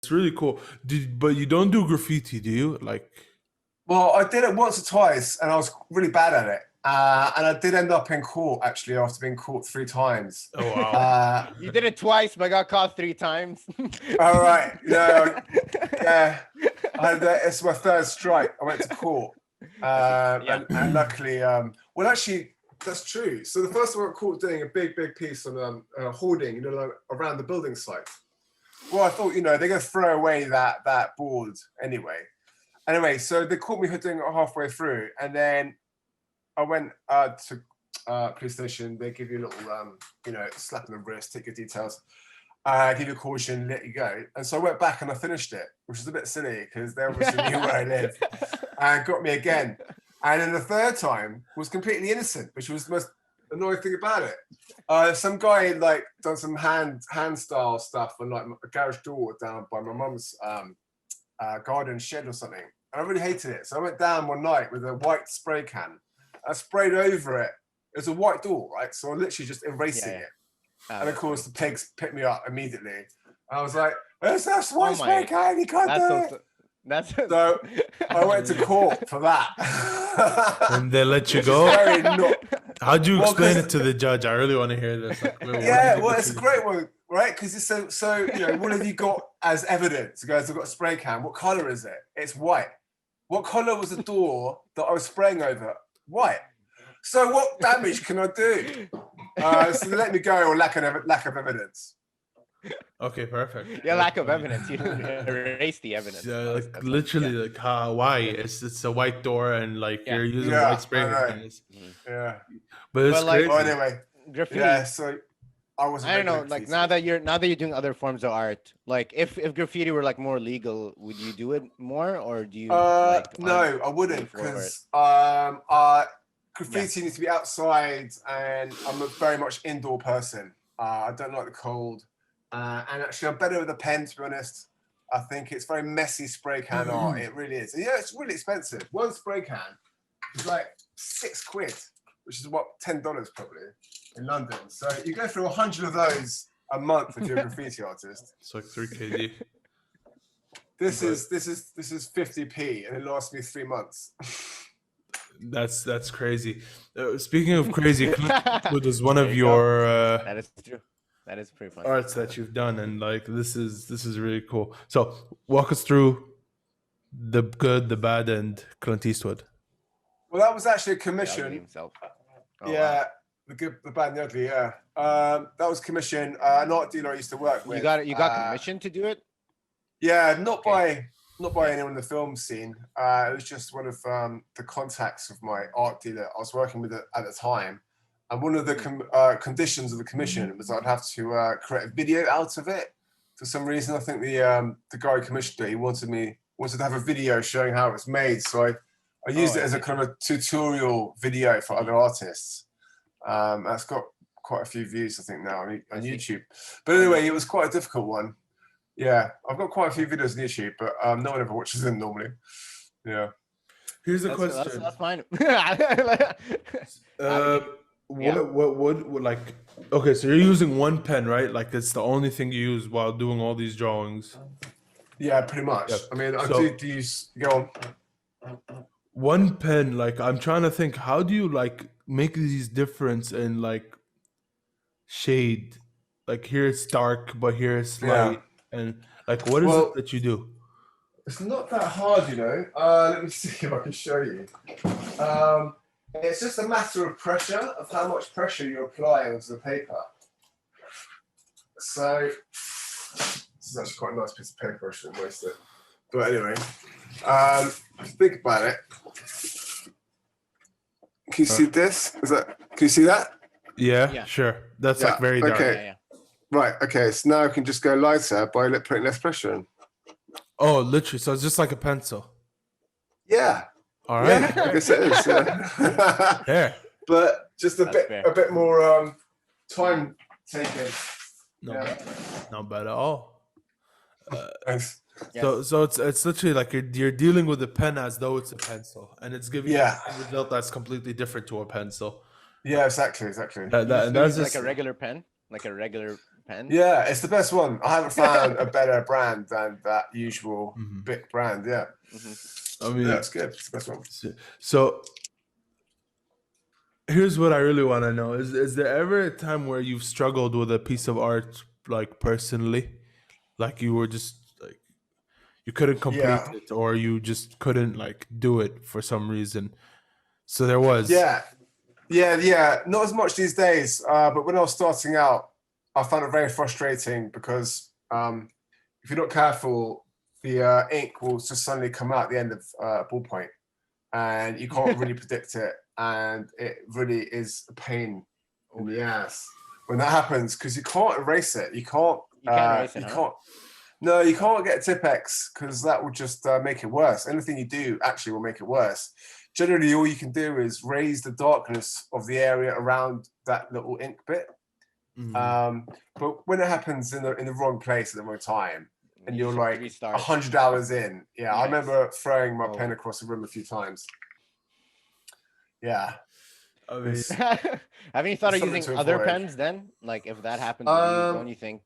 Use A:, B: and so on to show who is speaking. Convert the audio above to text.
A: It's really cool. But you don't do graffiti, do you? Like,
B: Well, I did it once or twice, and I was really bad at it. And I did end up in court, actually, after being caught 3 times.
A: oh wow.
C: You did it twice, but got caught 3 times.
B: All right. No, yeah. It's my 3rd strike. I went to court. And luckily, well, actually, that's true. So the first time I got caught doing a big piece on hoarding, you know, like around the building site. Well, I thought, you know, they're going to throw away that board anyway. Anyway, so they caught me doing it halfway through, and then I went to police station. They give you a little, you know, slap on the wrist, take your details, give you a caution, let you go. And so I went back and I finished it, which is a bit silly because they obviously knew where I live, and got me again. And then the 3rd time was completely innocent, which was the most annoying thing about it. Some guy like done some hand style stuff on like a garage door down by my mum's garden shed or something. And I really hated it. So I went down one night with a white spray can. I sprayed over it. It was a white door, right? So I literally just erasing it. And of course the pigs picked me up immediately. I was like, "It's that white spray can, you can't do it." So I went to court for that.
A: And they let you go? How'd you explain it to the judge? I really want to hear this. Like,
B: well, it's a great one, right? Because it's so, you know, what have you got as evidence? Guys, I've got a spray can. What color is it? It's white. What color was the door that I was spraying over? White. So what damage can I do? So they let me go on lack of evidence.
A: Okay, perfect.
C: Yeah, lack of evidence. You erase the evidence.
A: Yeah, like literally, like why? It's a white door, and like you're using white spray.
B: Yeah,
A: but it's
C: like,
A: crazy.
B: well, anyway,
C: graffiti.
B: Yeah, so I was.
C: I don't know. Like now that you're doing other forms of art, like if graffiti were like more legal, would you do it more, or do you?
B: No, I wouldn't, because graffiti needs to be outside, and I'm a very much indoor person. I don't like the cold. And actually, I'm better with a pen, to be honest. I think it's very messy spray can art. It really is. And, yeah, it's really expensive. One spray can is like £6, which is what, $10 probably in London. So you go through 100 of those a month if you're a graffiti artist.
A: It's like 3 kg.
B: This is 50p, and it lasts me 3 months.
A: That's crazy. Speaking of crazy, what is one of your?
C: That is true. That is pretty fun.
A: Arts that you've done, and like this is really cool. So walk us through the good, the bad, and Clint Eastwood.
B: Well, that was actually a commission.
C: Wow.
B: The good, the bad, and the ugly. Yeah, that was commission. An art dealer I used to work with.
C: You got commissioned to do it?
B: Yeah, not by anyone in the film scene. It was just one of the contacts of my art dealer I was working with at the time. And one of the conditions of the commission was I'd have to create a video out of it. For some reason, I think the guy who commissioned it, he wanted to have a video showing how it was made. So I used it as a kind of a tutorial video for other artists. That's got quite a few views, I think, now on YouTube. But anyway, it was quite a difficult one. Yeah, I've got quite a few videos on YouTube, but no one ever watches them normally. Yeah.
A: Here's a question.
C: That's fine.
A: What like, okay, so you're using one pen, right? Like it's the only thing you use while doing all these drawings.
B: Yeah, pretty much. I mean, I do use, go on.
A: One pen, like I'm trying to think, how do you like make these difference in like shade? Like here it's dark, but here it's light. And like, what is it that you do?
B: It's not that hard, you know. Let me see if I can show you. It's just a matter of pressure, of how much pressure you apply onto the paper. So this is actually quite a nice piece of paper. I shouldn't waste it. But anyway, think about it. Can you see this? Can you see that?
A: Yeah. Sure. That's like very dark.
B: Okay. Right. Okay. So now I can just go lighter by putting less pressure in.
A: Oh, literally. So it's just like a pencil.
B: Yeah.
A: All right.
B: Yeah, I guess it is. Yeah.
A: Yeah.
B: But just a bit more time taken.
A: Not bad at all.
B: Thanks.
A: So it's literally like you're dealing with a pen as though it's a pencil, and it's giving you a result that's completely different to a pencil.
B: Yeah, exactly.
C: That's like a regular pen, like a regular pen.
B: Yeah, it's the best one. I haven't found a better brand than that usual Bic brand. Yeah.
A: I mean,
B: Yeah, it's good. It's the best one.
A: So here's what I really want to know: is there ever a time where you've struggled with a piece of art, like personally, like you were just like you couldn't complete
B: Yeah.
A: it, or you just couldn't like do it for some reason? So there was.
B: Yeah. Not as much these days, but when I was starting out, I found it very frustrating because if you're not careful, the ink will just suddenly come out at the end of ballpoint, and you can't really predict it, and it really is a pain in the ass when that happens because you can't erase it. You can't.
C: You can't erase it.
B: You can't. No, you can't get Tipex because that will just make it worse. Anything you do actually will make it worse. Generally, all you can do is raise the darkness of the area around that little ink bit. But when it happens in the wrong place at the wrong time, and you're like 100 hours in, I remember throwing my pen across the room a few times. Yeah.
A: I mean,
C: Haven't you thought of using other pens then? Like if that happens, don't you think?